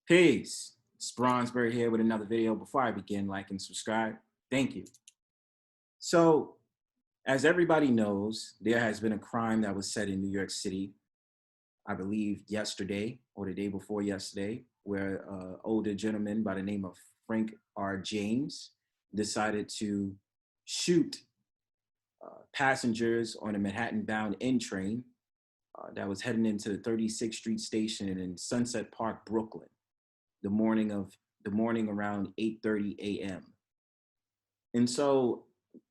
Peace. It's Bronzebird here with another video. Before I begin, like and subscribe. Thank you. So, as everybody knows, there has been a crime that was set in New York City, I believe yesterday or the day before yesterday, where an older gentleman by the name of Frank R. James decided to shoot passengers on a Manhattan-bound N train that was heading into the 36th Street station in Sunset Park, Brooklyn, the morning around 8:30 a.m. And so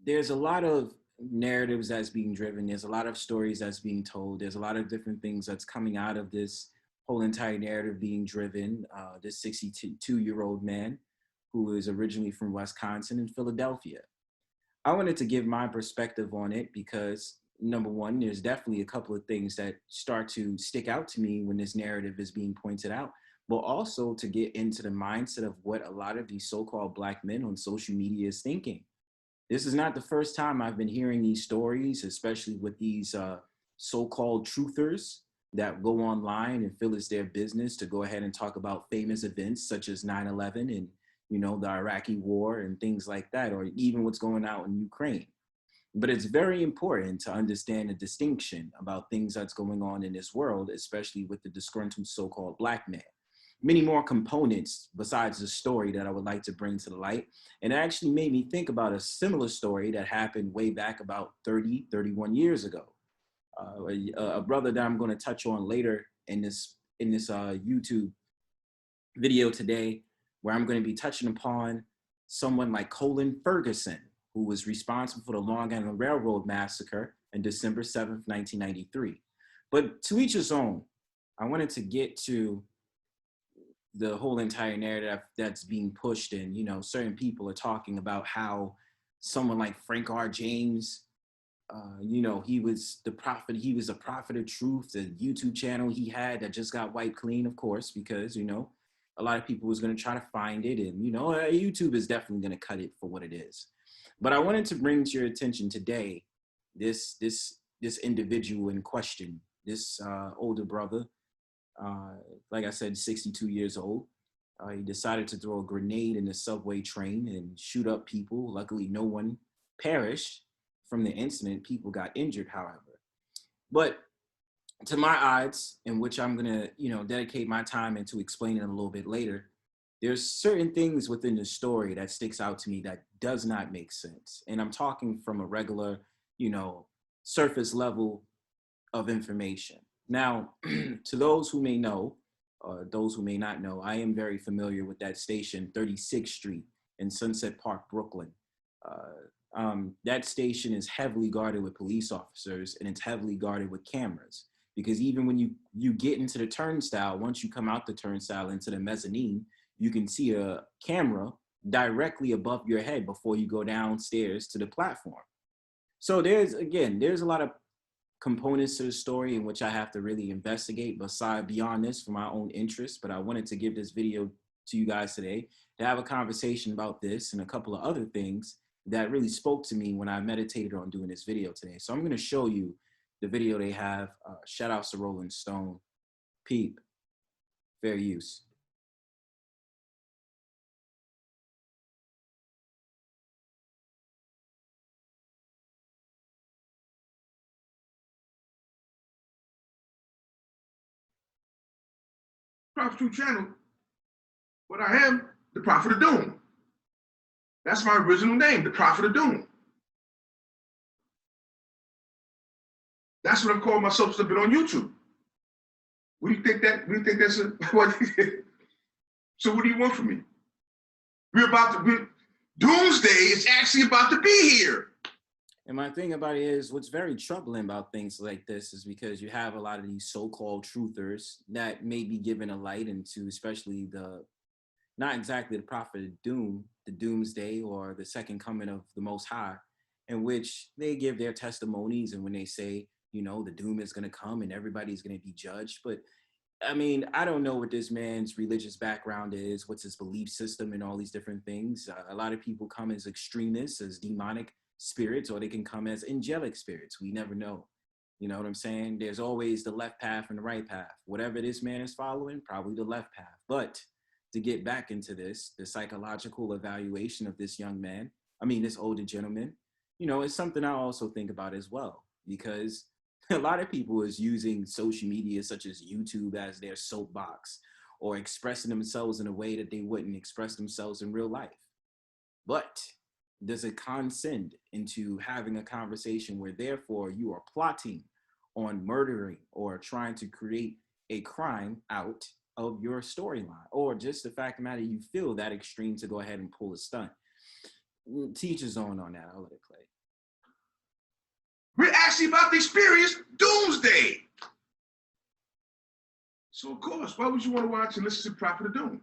there's a lot of narratives that's being driven. There's a lot of stories that's being told. There's a lot of different things that's coming out of this whole entire narrative being driven. This 62-year-old man who is originally from Wisconsin and Philadelphia. I wanted to give my perspective on it because number one, there's definitely a couple of things that start to stick out to me when this narrative is being pointed out, but also to get into the mindset of what a lot of these so-called Black men on social media is thinking. This is not the first time I've been hearing these stories, especially with these so-called truthers that go online and feel it's their business to go ahead and talk about famous events such as 9/11 and the Iraqi war and things like that, or even what's going on in Ukraine. But it's very important to understand the distinction about things that's going on in this world, especially with the disgruntled so-called Black man. Many more components besides the story that I would like to bring to the light. And it actually made me think about a similar story that happened way back about 31 years ago. A brother that I'm going to touch on later in this YouTube video today, where I'm going to be touching upon someone like Colin Ferguson, who was responsible for the Long Island Railroad Massacre on December 7th, 1993. But to each his own. I wanted to get to the whole entire narrative that's being pushed, and certain people are talking about how someone like Frank R. James, he was the prophet. He was a prophet of truth. The YouTube channel he had that just got wiped clean, of course, because a lot of people was going to try to find it, and YouTube is definitely going to cut it for what it is. But I wanted to bring to your attention today this individual in question, this older brother, like I said, 62 years old. He decided to throw a grenade in the subway train and shoot up people. Luckily, no one perished from the incident. People got injured, however. But to my odds, in which I'm gonna, dedicate my time into explaining a little bit later, there's certain things within the story that sticks out to me that does not make sense. And I'm talking from a regular, surface level of information. Now, to those who may know, those who may not know, I am very familiar with that station, 36th Street in Sunset Park, Brooklyn. That station is heavily guarded with police officers, and it's heavily guarded with cameras. Because even when you get into the turnstile, once you come out the turnstile into the mezzanine, you can see a camera directly above your head before you go downstairs to the platform. So there's a lot of components to the story in which I have to really investigate beyond this for my own interest. But I wanted to give this video to you guys today to have a conversation about this and a couple of other things that really spoke to me when I meditated on doing this video today. So I'm going to show you the video they have. Shout outs to Rolling Stone. Peep. Fair use. Prophet True Channel, but I am the Prophet of Doom. That's my original name, the Prophet of Doom. That's what I've called myself since I've been on YouTube. What do you think that's a, what, so what do you want from me? Doomsday is actually about to be here. And my thing about it is, what's very troubling about things like this is because you have a lot of these so-called truthers that may be given a light into, especially not exactly the prophet of doom, the doomsday or the second coming of the Most High, in which they give their testimonies, and when they say, the doom is going to come and everybody's going to be judged. But I mean, I don't know what this man's religious background is, what's his belief system and all these different things. A lot of people come as extremists, as demonic spirits, or they can come as angelic spirits. We never know. You know what I'm saying? There's always the left path and the right path. Whatever this man is following, probably the left path. But to get back into this, the psychological evaluation of this young man, this older gentleman, it's something I also think about as well, because a lot of people is using social media such as YouTube as their soapbox, or expressing themselves in a way that they wouldn't express themselves in real life. But does it condescend into having a conversation where therefore you are plotting on murdering or trying to create a crime out of your storyline, or just the fact of the matter, you feel that extreme to go ahead and pull a stunt? Teach his own on that. I'll let it play. We're actually about to experience doomsday. So of course, why would you want to watch and listen to Prophet of Doom?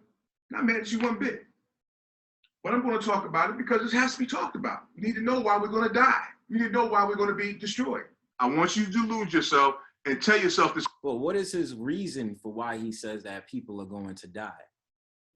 Not mad at you one bit. But I'm going to talk about it because it has to be talked about. You need to know why we're going to die. You need to know why we're going to be destroyed. I want you to delude yourself and tell yourself this. Well, what is his reason for why he says that people are going to die?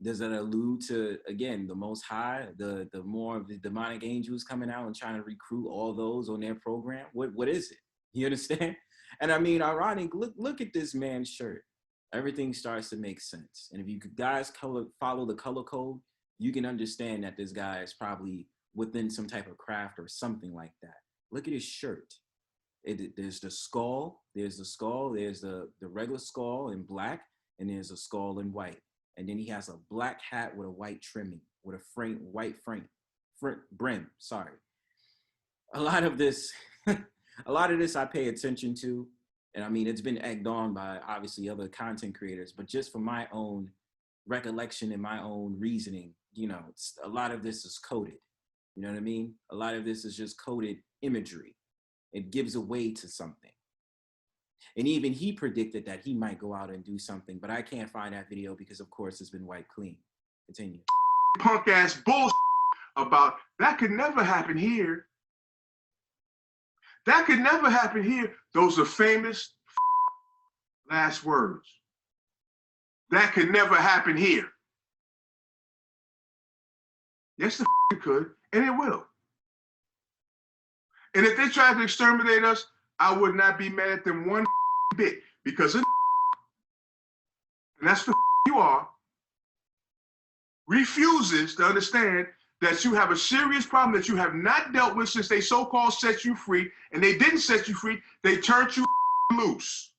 Does that allude to, again, the Most High, the more of the demonic angels coming out and trying to recruit all those on their program? What is it? You understand? And ironic, look at this man's shirt. Everything starts to make sense. And if you guys follow the color code, you can understand that this guy is probably within some type of craft or something like that. Look at his shirt. There's the skull, there's the regular skull in black, and there's a skull in white. And then he has a black hat with a white trimming, with a white brim. Sorry. A lot of this I pay attention to. And it's been egged on by obviously other content creators, but just from my own recollection and my own reasoning, a lot of this is coded. You know what I mean? A lot of this is just coded imagery. It gives away to something. And even he predicted that he might go out and do something, but I can't find that video because, of course, it's been wiped clean. Continue. Punk ass bullshit about that could never happen here. That could never happen here. Those are famous last words. That could never happen here. Yes, it could, and it will. And if they tried to exterminate us, I would not be mad at them one bit, because and that's the you are, refuses to understand that you have a serious problem that you have not dealt with since they so-called set you free, and they didn't set you free, they turned you loose.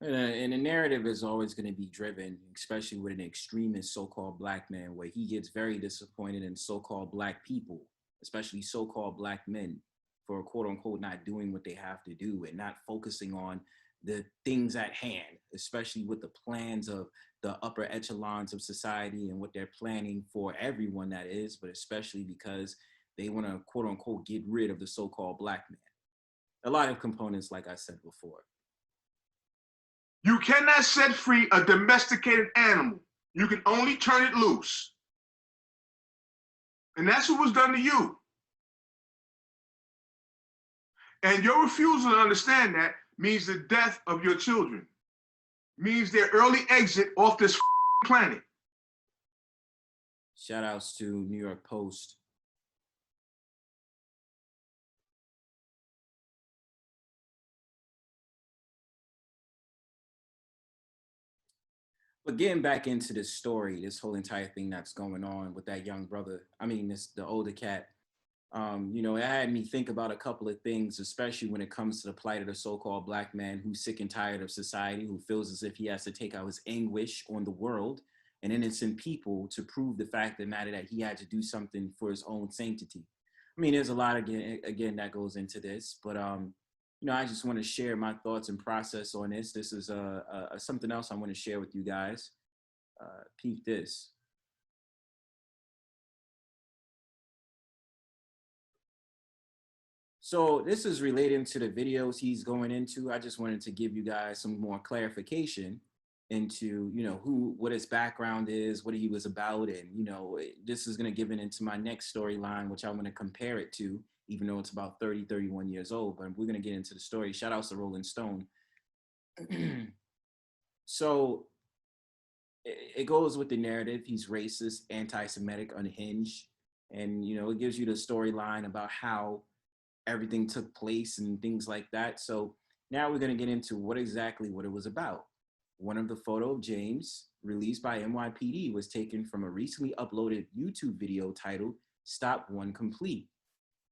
And the narrative is always going to be driven, especially with an extremist so-called black man, where he gets very disappointed in so-called black people, especially so-called black men, for quote unquote not doing what they have to do and not focusing on the things at hand, especially with the plans of the upper echelons of society and what they're planning for everyone, that is, but especially because they want to quote unquote get rid of the so-called black man. A lot of components, like I said before. You cannot set free a domesticated animal. You can only turn it loose. And that's what was done to you. And your refusal to understand that means the death of your children, means their early exit off this planet. Shout outs to New York Post. But getting back into this story, this whole entire thing that's going on with that young brother, the older cat, it had me think about a couple of things, especially when it comes to the plight of the so-called black man who's sick and tired of society, who feels as if he has to take out his anguish on the world and innocent people to prove the fact of the matter that he had to do something for his own sanctity. There's a lot again that goes into this, but I just want to share my thoughts and process on this. This is something else I want to share with you guys. Peep this. So this is relating to the videos he's going into. I just wanted to give you guys some more clarification into, what his background is, what he was about. And, this is going to give it into my next storyline, which I want to compare it to, even though it's about 30, 31 years old. But we're going to get into the story. Shout out to Rolling Stone. So it goes with the narrative. He's racist, anti-Semitic, unhinged. And, it gives you the storyline about how everything took place and things like that. So now we're going to get into what it was about. One of the photo of James, released by NYPD, was taken from a recently uploaded YouTube video titled Stop One Complete,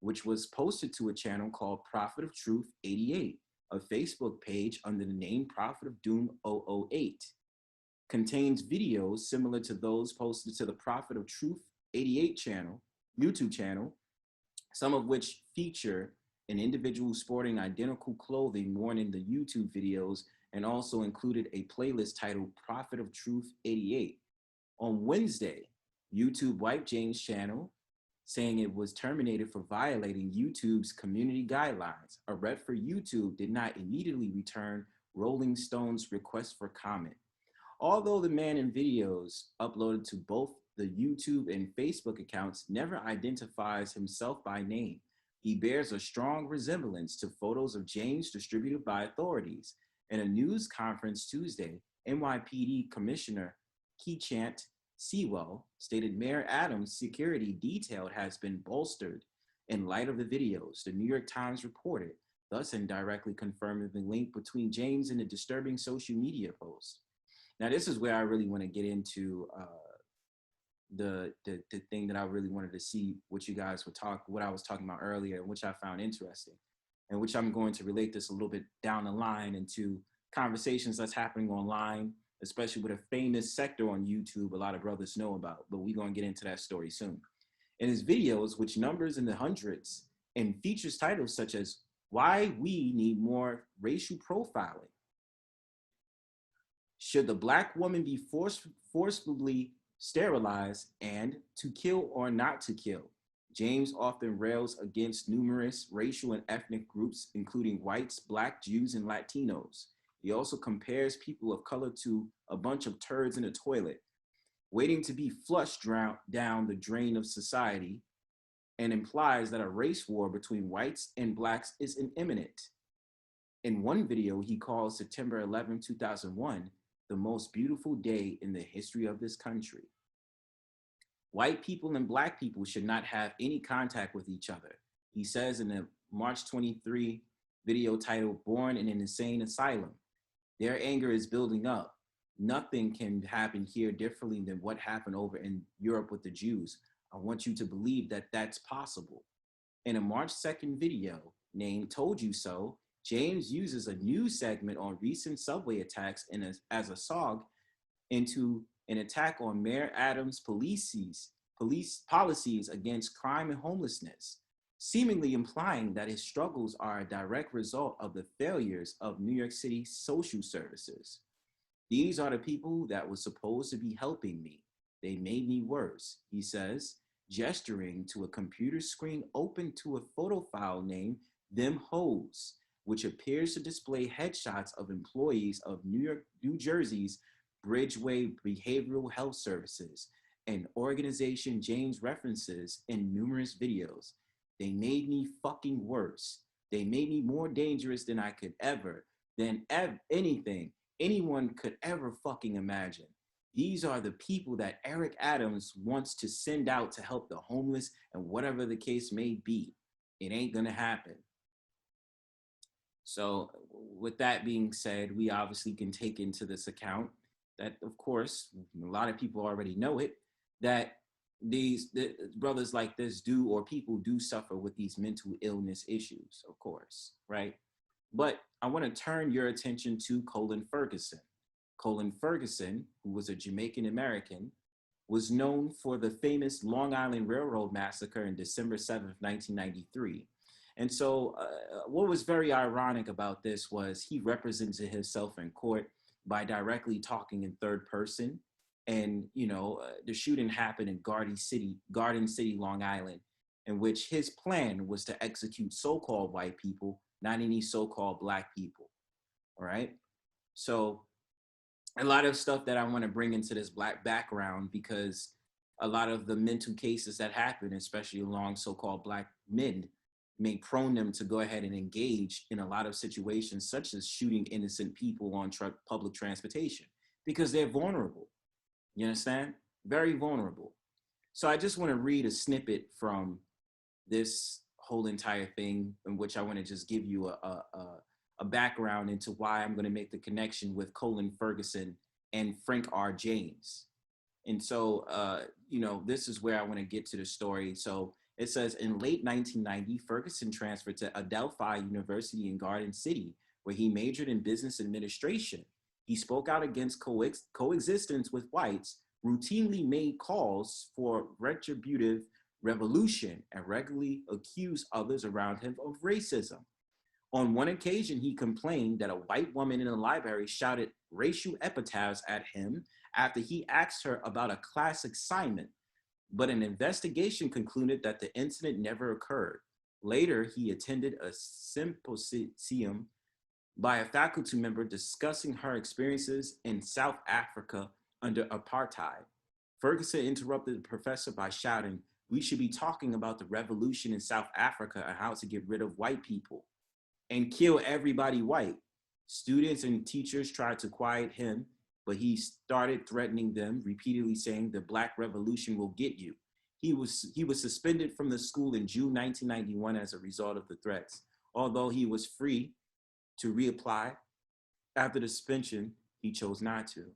which was posted to a channel called Prophet of Truth 88, a Facebook page under the name Prophet of Doom 008. Contains videos similar to those posted to the Prophet of Truth 88 channel, YouTube channel, some of which feature an individual sporting identical clothing worn in the YouTube videos, and also included a playlist titled Prophet of Truth 88. On Wednesday, YouTube wiped James' channel, saying it was terminated for violating YouTube's community guidelines. A rep for YouTube did not immediately return Rolling Stone's request for comment. Although the man in videos uploaded to both the YouTube and Facebook accounts never identifies himself by name, he bears a strong resemblance to photos of James distributed by authorities. In a news conference Tuesday, NYPD Commissioner Keechant Sewell stated Mayor Adams' security detail has been bolstered in light of the videos, the New York Times reported, thus indirectly confirming the link between James and the disturbing social media post. Now, this is where I really want to get into the thing that I really wanted to see what you guys would what I was talking about earlier, which I found interesting, and which I'm going to relate this a little bit down the line into conversations that's happening online, especially with a famous sector on YouTube a lot of brothers know about, but we're going to get into that story soon. In his videos, which numbers in the hundreds and features titles such as Why We Need More Racial Profiling, Should the Black Woman Be Forcibly Sterilized, and To Kill or Not to Kill, James often rails against numerous racial and ethnic groups, including whites, Black, Jews, and Latinos. He also compares people of color to a bunch of turds in a toilet, waiting to be flushed down the drain of society, and implies that a race war between whites and Blacks is imminent. In one video, he calls September 11, 2001, the most beautiful day in the history of this country. White people and Black people should not have any contact with each other, he says in the March 23 video titled Born in an Insane Asylum. Their anger is building up. Nothing can happen here differently than what happened over in Europe with the Jews. I want you to believe that that's possible. In a March 2nd video named Told You So, James uses a news segment on recent subway attacks as a sog into an attack on Mayor Adams' police policies against crime and homelessness, seemingly implying that his struggles are a direct result of the failures of New York City social services. These are the people that were supposed to be helping me. They made me worse, he says, gesturing to a computer screen open to a photo file named Them Hoes, which appears to display headshots of employees of New Jersey's Bridgeway Behavioral Health Services, an organization James references in numerous videos. They made me fucking worse. They made me more dangerous than I could anyone could ever fucking imagine. These are the people that Eric Adams wants to send out to help the homeless and whatever the case may be. It ain't gonna happen. So with that being said, we obviously can take into this account that, of course, a lot of people already know it, that the brothers like this people do suffer with these mental illness issues, of course, right? But I want to turn your attention to Colin Ferguson. Colin Ferguson, who was a Jamaican American, was known for the famous Long Island Railroad Massacre in December 7th, 1993. And so what was very ironic about this was he represented himself in court by directly talking in third person. And, the shooting happened in Garden City, Long Island, in which his plan was to execute so-called white people, not any so-called Black people, all right? So a lot of stuff that I want to bring into this Black background, because a lot of the mental cases that happen, especially along so-called Black men, may prone them to go ahead and engage in a lot of situations such as shooting innocent people on public transportation because they're vulnerable. You understand? Very vulnerable. So I just want to read a snippet from this whole entire thing, in which I want to just give you a background into why I'm going to make the connection with Colin Ferguson and Frank R. James. And so, this is where I want to get to the story. So it says in late 1990, Ferguson transferred to Adelphi University in Garden City, where he majored in business administration. He spoke out against coexistence with whites, routinely made calls for retributive revolution, and regularly accused others around him of racism. On one occasion, he complained that a white woman in the library shouted racial epithets at him after he asked her about a class assignment, but an investigation concluded that the incident never occurred. Later, he attended a symposium by a faculty member discussing her experiences in South Africa under apartheid. Ferguson interrupted the professor by shouting, "We should be talking about the revolution in South Africa and how to get rid of white people and kill everybody white." Students and teachers tried to quiet him, but he started threatening them, repeatedly saying, "The Black Revolution will get you." He was suspended from the school in June 1991 as a result of the threats. Although he was free to reapply after the suspension, he chose not to.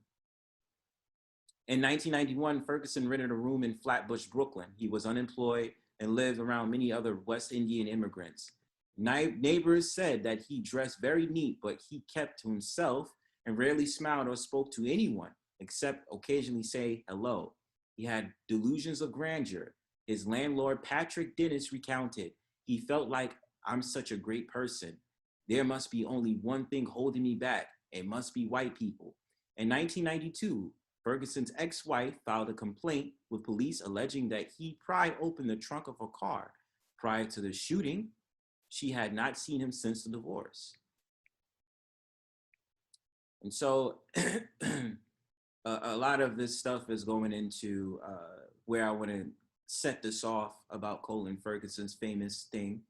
In 1991, Ferguson rented a room in Flatbush, Brooklyn. He was unemployed and lived around many other West Indian immigrants. Neighbors said that he dressed very neat, but he kept to himself and rarely smiled or spoke to anyone, except occasionally say hello. He had delusions of grandeur. His landlord, Patrick Dennis, recounted, "He felt like, I'm such a great person. There must be only one thing holding me back. It must be white people." In 1992, Ferguson's ex-wife filed a complaint with police alleging that he pried open the trunk of her car. Prior to the shooting, she had not seen him since the divorce. And so a lot of this stuff is going into where I want to set this off about Colin Ferguson's famous thing.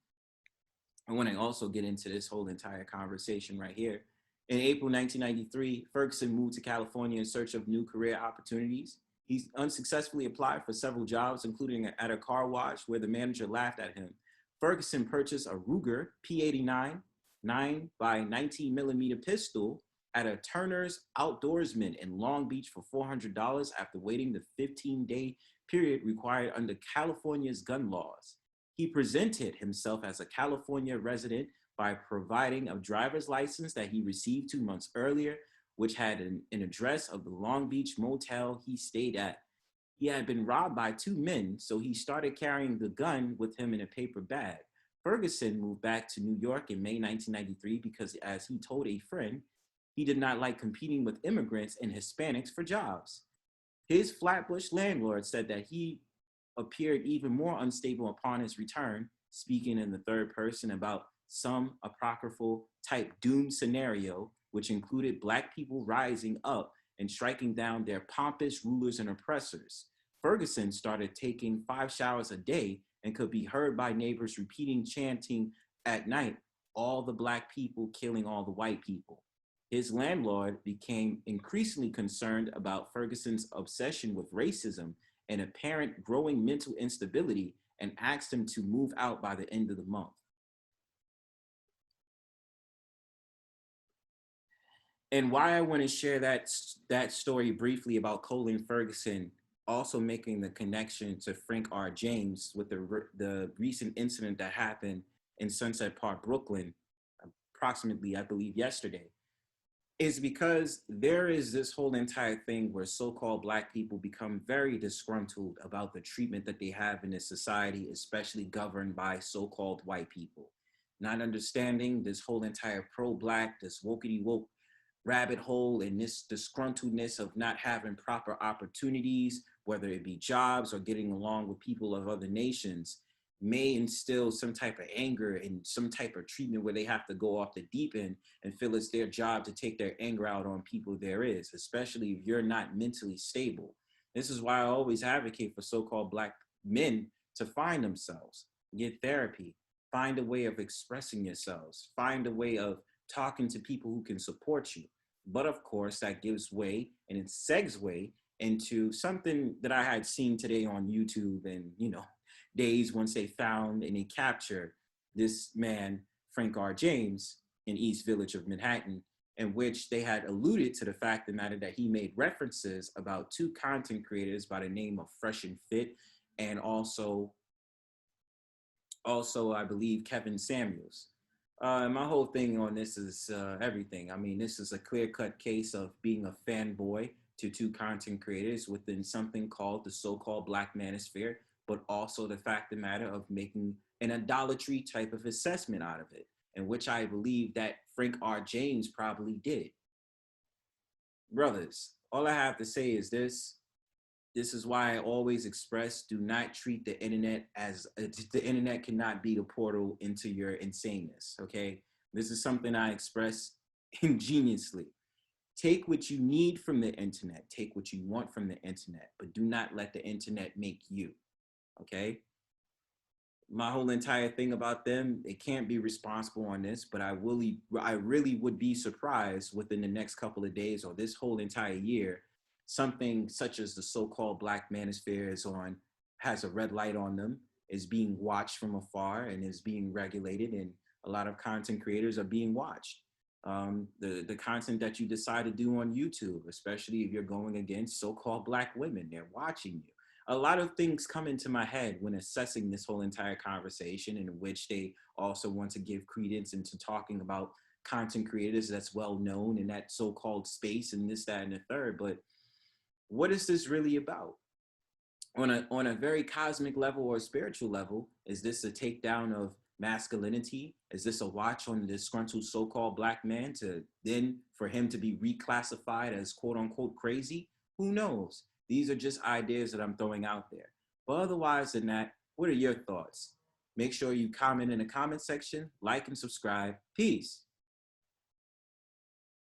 I want to also get into this whole entire conversation right here. In April 1993, Ferguson moved to California in search of new career opportunities. He unsuccessfully applied for several jobs, including at a car wash where the manager laughed at him. Ferguson purchased a Ruger P89 9 by 19 millimeter pistol at a Turner's Outdoorsman in Long Beach for $400 after waiting the 15-day period required under California's gun laws. He presented himself as a California resident by providing a driver's license that he received 2 months earlier, which had an address of the Long Beach motel he stayed at. He had been robbed by two men, so he started carrying the gun with him in a paper bag. Ferguson moved back to New York in May 1993 because, as he told a friend, he did not like competing with immigrants and Hispanics for jobs. His Flatbush landlord said that he appeared even more unstable upon his return, speaking in the third person about some apocryphal type doom scenario, which included Black people rising up and striking down their pompous rulers and oppressors. Ferguson started taking 5 showers a day and could be heard by neighbors repeating chanting at night, "All the Black people killing all the white people." His landlord became increasingly concerned about Ferguson's obsession with racism and apparent growing mental instability and asked him to move out by the end of the month. And why I want to share that story briefly about Colin Ferguson also making the connection to Frank R. James with the recent incident that happened in Sunset Park, Brooklyn, approximately, I believe, yesterday, is because there is this whole entire thing where so-called Black people become very disgruntled about the treatment that they have in this society, especially governed by so-called white people. Not understanding this whole entire pro-Black, this wokey woke rabbit hole, and this disgruntledness of not having proper opportunities, whether it be jobs or getting along with people of other nations, may instill some type of anger and some type of treatment where they have to go off the deep end and feel it's their job to take their anger out on people there is, especially if you're not mentally stable. This is why I always advocate for so-called Black men to find themselves, get therapy, find a way of expressing yourselves, find a way of talking to people who can support you. But of course, that gives way and it segues into something that I had seen today on YouTube and, days once they found and they captured this man, Frank R. James, in East Village of Manhattan, in which they had alluded to the fact of the matter that he made references about two content creators by the name of Fresh and Fit, and also I believe Kevin Samuels. My whole thing on this is everything. I mean, this is a clear-cut case of being a fanboy to two content creators within something called the so-called Black Manosphere, but also the fact of the matter of making an idolatry type of assessment out of it, in which I believe that Frank R. James probably did. Brothers, all I have to say is this. This is why I always express, do not treat the internet as, the internet cannot be the portal into your insaneness, okay? This is something I express ingeniously. Take what you need from the internet, take what you want from the internet, but do not let the internet make you, okay? My whole entire thing about them, they can't be responsible on this, but I really would be surprised within the next couple of days or this whole entire year, something such as the so-called Black Manosphere has a red light on them, is being watched from afar and is being regulated, and a lot of content creators are being watched. The content that you decide to do on YouTube, especially if you're going against so-called Black women, they're watching you. A lot of things come into my head when assessing this whole entire conversation, in which they also want to give credence into talking about content creators that's well known in that so-called space and this, that, and the third. But what is this really about? On a very cosmic level or spiritual level, is this a takedown of masculinity? Is this a watch on the disgruntled so-called Black man to then for him to be reclassified as quote unquote crazy? Who knows? These are just ideas that I'm throwing out there. But otherwise than that, what are your thoughts? Make sure you comment in the comment section, like and subscribe. Peace.